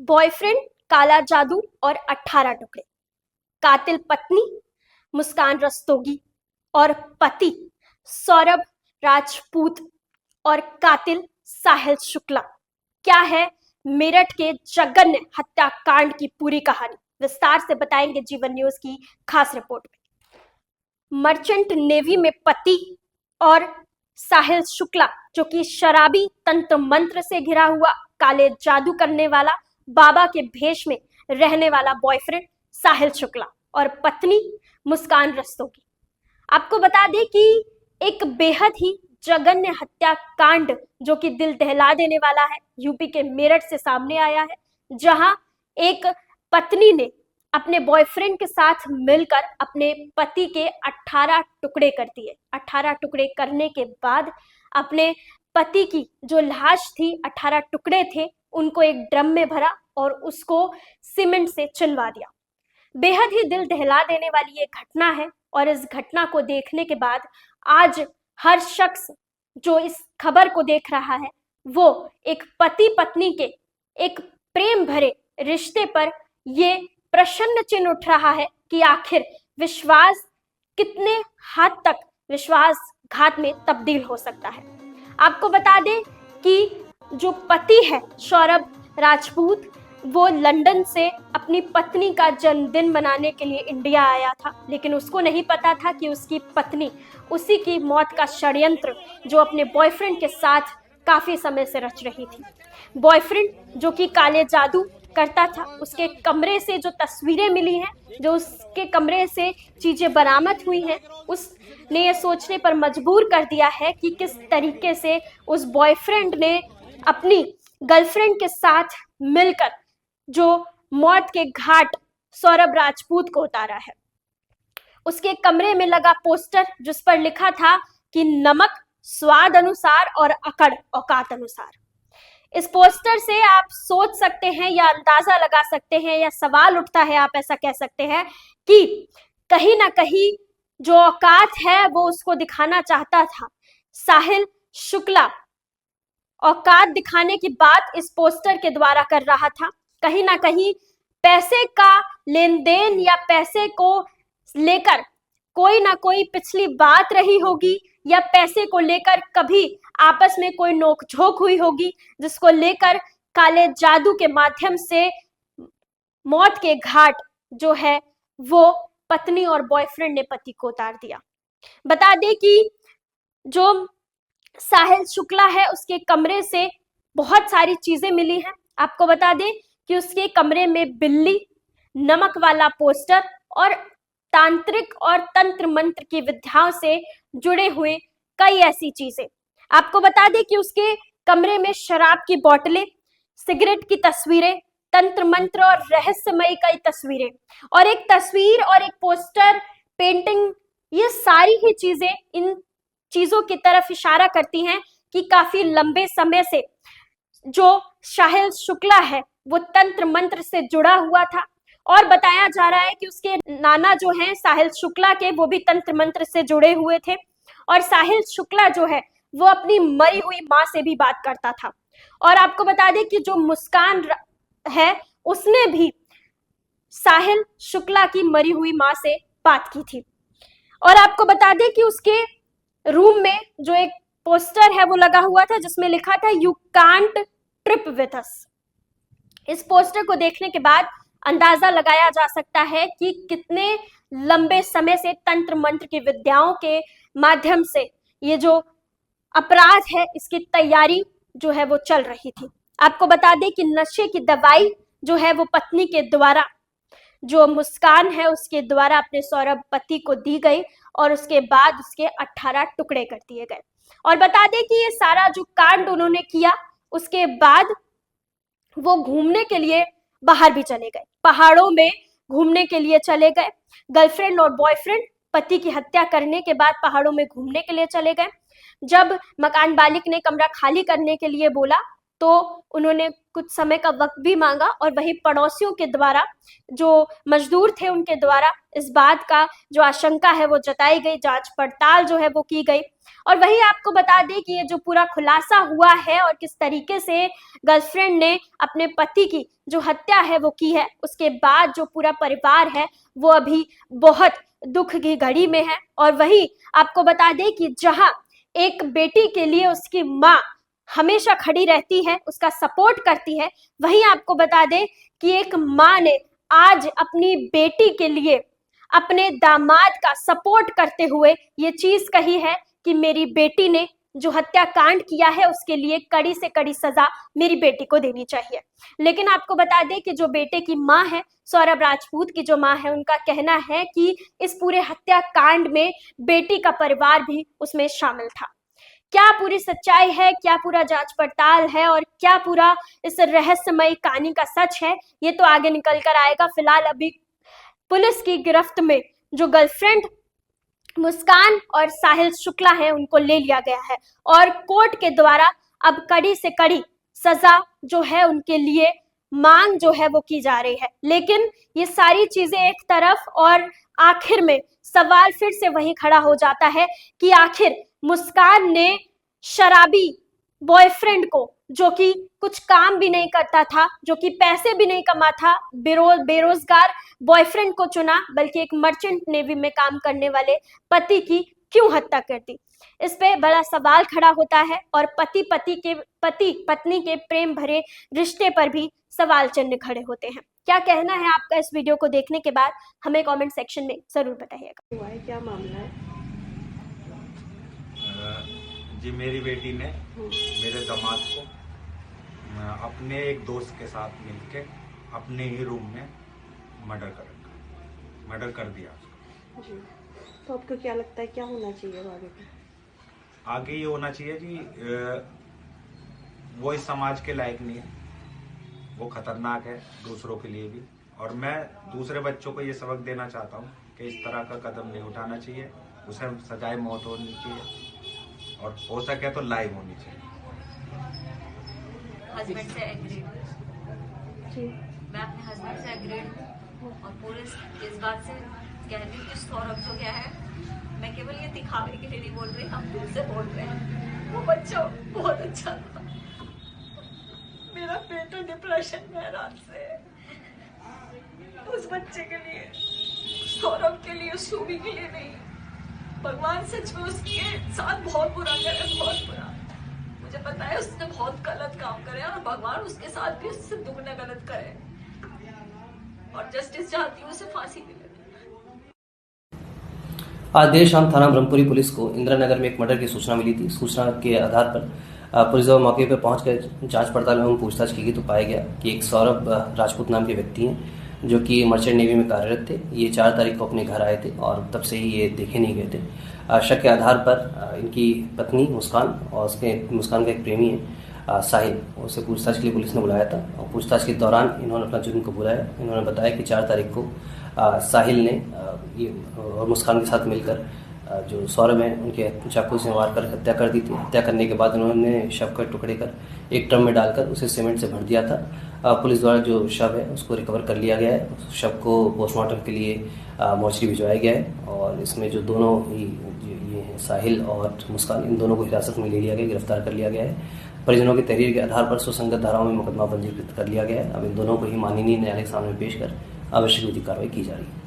Boyfriend, काला जादू और 18 टुकड़े। कातिल पत्नी मुस्कान रस्तोगी और पति सौरभ राजपूत और कातिल साहिल शुक्ला। क्या है मेरठ के जघन्य हत्याकांड की पूरी कहानी, विस्तार से बताएंगे जीवन न्यूज की खास रिपोर्ट में। मर्चेंट नेवी में पति और साहिल शुक्ला, जो कि शराबी तंत्र मंत्र से घिरा हुआ काले जादू करने वाला बाबा के भेष में रहने वाला बॉयफ्रेंड साहिल शुक्ला और पत्नी मुस्कान रस्तोगी। आपको बता दें कि एक बेहद ही जघन्य हत्याकांड जो कि दिल दहला देने वाला है, यूपी के मेरठ से सामने आया है, जहां एक पत्नी ने अपने बॉयफ्रेंड के साथ मिलकर अपने पति के 18 टुकड़े कर दिए। 18 टुकड़े करने के बाद अपने पति की जो लाश थी, 18 टुकड़े थे, उनको एक ड्रम में भरा और उसको सीमेंट से चिनवा दिया। बेहद ही दिल दहला देने वाली ये घटना है और इस घटना को देखने के बाद आज हर शख्स जो इस खबर को देख रहा है वो एक पति पत्नी के एक प्रेम भरे रिश्ते पर ये प्रश्न चिन्ह उठ रहा है कि आखिर विश्वास कितने हद तक विश्वासघात में तब्दील हो सकता है। आपको बता दें कि जो पति है सौरभ राजपूत, वो लंदन से अपनी पत्नी का जन्मदिन मनाने के लिए इंडिया आया था, लेकिन उसको नहीं पता था कि उसकी पत्नी उसी की मौत का षड्यंत्र जो अपने बॉयफ्रेंड के साथ काफी समय से रच रही थी। बॉयफ्रेंड जो कि काले जादू करता था, उसके कमरे से जो तस्वीरें मिली हैं, जो उसके कमरे से चीजें बरामद हुई हैं, उसने ये सोचने पर मजबूर कर दिया है कि किस तरीके से उस बॉयफ्रेंड ने अपनी गर्लफ्रेंड के साथ मिलकर जो मौत के घाट सौरभ राजपूत को उतारा है। उसके कमरे में लगा पोस्टर जिस पर लिखा था कि नमक स्वाद अनुसार और अकड़ औकात अनुसार। इस पोस्टर से आप सोच सकते हैं या अंदाजा लगा सकते हैं या सवाल उठता है, आप ऐसा कह सकते हैं कि कहीं ना कहीं जो औकात है वो उसको दिखाना चाहता था। साहिल शुक्ला औकात दिखाने की बात इस पोस्टर के द्वारा कर रहा था। कहीं ना कहीं पैसे का लेन देन या पैसे को लेकर कोई ना कोई पिछली बात रही होगी या पैसे को लेकर कभी आपस में कोई नोकझोंक हुई होगी, जिसको लेकर काले जादू के माध्यम से मौत के घाट जो है वो पत्नी और बॉयफ्रेंड ने पति को उतार दिया। बता दें कि जो साहिल शुक्ला है उसके कमरे से बहुत सारी चीजें मिली हैं। आपको बता दें कि उसके कमरे में बिल्ली, नमक वाला पोस्टर और तांत्रिक और तंत्र मंत्र की विद्याओं से जुड़े हुए कई ऐसी चीजें। आपको बता दें कि उसके कमरे में शराब की बोतलें, सिगरेट की तस्वीरें, तंत्र मंत्र और रहस्यमयी कई तस्वीरें और एक तस्वीर और एक पोस्टर, पेंटिंग, ये सारी ही चीजें इन चीजों की तरफ इशारा करती हैं कि काफी लंबे समय से जो साहिल शुक्ला है वो तंत्र मंत्र से जुड़ा हुआ था और बताया जा रहा है कि उसके नाना जो हैं साहिल शुक्ला के, वो भी तंत्र मंत्र से जुड़े हुए थे और साहिल शुक्ला जो है वो अपनी मरी हुई माँ से भी बात करता था। और आपको बता दें कि जो मुस्कान है उसने भी साहिल शुक्ला की मरी हुई माँ से बात की थी। और आपको बता दें कि उसके रूम में जो एक पोस्टर है वो लगा हुआ था जिसमें लिखा था you can't trip with us. इस पोस्टर को देखने के बाद अंदाजा लगाया जा सकता है कि कितने लंबे समय से तंत्र मंत्र की विद्याओं के माध्यम से ये जो अपराध है इसकी तैयारी जो है वो चल रही थी। आपको बता दें कि नशे की दवाई जो है वो पत्नी के द्वारा, जो मुस्कान है उसके द्वारा अपने सौरभ पति को दी गई और उसके बाद उसके 18 टुकड़े कर दिए गए। और बता दें कि ये सारा जो कांड उन्होंने किया उसके बाद वो घूमने के लिए बाहर भी चले गए, पहाड़ों में घूमने के लिए चले गए। गर्लफ्रेंड और बॉयफ्रेंड पति की हत्या करने के बाद पहाड़ों में घूमने के लिए चले गए। जब मकान मालिक ने कमरा खाली करने के लिए बोला तो उन्होंने कुछ समय का वक्त भी मांगा और वही पड़ोसियों के द्वारा, जो मजदूर थे उनके द्वारा इस बात का जो आशंका है वो जताई गई, जांच पड़ताल जो है वो की गई। और वही आपको बता दें कि ये जो पूरा खुलासा हुआ है और किस तरीके से गर्लफ्रेंड ने अपने पति की जो हत्या है वो की है, उसके बाद जो पूरा परिवार है वो अभी बहुत दुख की घड़ी में है। और वही आपको बता दें कि जहां एक बेटी के लिए उसकी माँ हमेशा खड़ी रहती है, उसका सपोर्ट करती है, वहीं आपको बता दें कि एक माँ ने आज अपनी बेटी के लिए अपने दामाद का सपोर्ट करते हुए ये चीज कही है कि मेरी बेटी ने जो हत्याकांड किया है उसके लिए कड़ी से कड़ी सजा मेरी बेटी को देनी चाहिए। लेकिन आपको बता दें कि जो बेटे की माँ है, सौरभ राजपूत की जो माँ है, उनका कहना है कि इस पूरे हत्याकांड में बेटी का परिवार भी उसमें शामिल था। क्या पूरी सच्चाई है, क्या पूरा जांच पड़ताल है और क्या पूरा इस रहस्यमयी कहानी का सच है, ये तो आगे निकल कर आएगा। फिलहाल अभी पुलिस की गिरफ्त में जो गर्लफ्रेंड मुस्कान और साहिल शुक्ला है उनको ले लिया गया है और कोर्ट के द्वारा अब कड़ी से कड़ी सजा जो है उनके लिए मांग जो है वो की जा रही है। लेकिन ये सारी चीजें एक तरफ और आखिर में सवाल फिर से वही खड़ा हो जाता है कि आखिर मुस्कान ने शराबी बॉयफ्रेंड को, जो कि कुछ काम भी नहीं करता था, जो कि पैसे भी नहीं कमा था, बेरोजगार बॉयफ्रेंड को चुना, बल्कि एक मर्चेंट नेवी में काम करने वाले पति की क्यों हत्या कर दी। इस पे बड़ा सवाल खड़ा होता है और पति पत्नी के प्रेम भरे रिश्ते पर भी सवाल चिन्ह खड़े होते हैं। क्या कहना है आपका इस वीडियो को देखने के बाद, हमें कमेंट सेक्शन में जरूर बताइएगा। हुआ है, क्या मामला है? जी मेरी बेटी ने मेरे दामाद को अपने एक दोस्त के साथ मिलके अपने ही रूम में मर्डर कर दिया उसका। जी, तो आपको क्या लगता है क्या होना चाहिए आगे? आगे ये होना चाहिए जी, वो इस समाज के लायक नहीं है, वो खतरनाक है दूसरों के लिए भी। और मैं दूसरे बच्चों को ये सबक देना चाहता हूँ कि इस तरह का कदम नहीं उठाना चाहिए, उसे सजाए मौत होनी चाहिए और हो सके तो लाइव होनी चाहिए। हस्बैंड से एग्रीड, जी, मैं अपने हस्बैंड से एग्रीड हूँ और पूरे इस बात से कह रही हूँ कि सौरभ जो क्या है, मैं केवल ये दिखावे के लिए नहीं बोल रही, हम दिल से बोल रहे हैं। वो बच्चा बहुत अच्छा था, मेरा बेटा डिप्रेशन में रात से, उस बच्चे के लिए, सौरभ के लिए, सुबी के लिए नहीं। भगवान सच में उसके साथ बहुत बुरा करे, बहुत बुरा। मुझे पता है उसने बहुत गलत काम करे और भगवान उसके साथ भी उससे दुगना गलत करे और जस्टिस चाहती हूँ उसे फांसी मिले। आज देर शाम थाना ब्रह्मपुरी पुलिस को इंदिरा नगर में एक मर्डर की सूचना मिली थी। सूचना के आधार पर पुलिस जब मौके पर पहुंचकर जांच पड़ताल एवं पूछताछ की गई तो पाया गया कि एक सौरभ राजपूत नाम के व्यक्ति हैं जो कि मर्चेंट नेवी में कार्यरत थे। ये 4 तारीख को अपने घर आए थे और तब से ही ये देखे नहीं गए थे। शक के आधार पर इनकी पत्नी मुस्कान और उसके मुस्कान का एक प्रेमी है साहिल, उसे पूछताछ के लिए पुलिस ने बुलाया था और पूछताछ के दौरान इन्होंने अपना जुर्म कबूला है। इन्होंने बताया कि 4 तारीख को साहिल ने और मुस्कान के साथ मिलकर जो सौरभ हैं उनके चाकू से मार कर हत्या कर दी थी। हत्या करने के बाद उन्होंने शव के टुकड़े कर एक ड्रम में डालकर उसे सीमेंट से भर दिया था। पुलिस द्वारा जो शव है उसको रिकवर कर लिया गया है। उस शव को पोस्टमार्टम के लिए मोर्चरी भिजवाया गया है और इसमें जो दोनों ही ये हैं साहिल और मुस्कान, इन दोनों को हिरासत में ले लिया गया, गिरफ्तार कर लिया गया है। परिजनों की तहरीर के आधार पर सुसंगत धाराओं में मुकदमा पंजीकृत कर लिया गया है। अब इन दोनों को ही माननीय न्यायालय के सामने पेश कर आवश्यक विधिक कार्रवाई की जा रही है।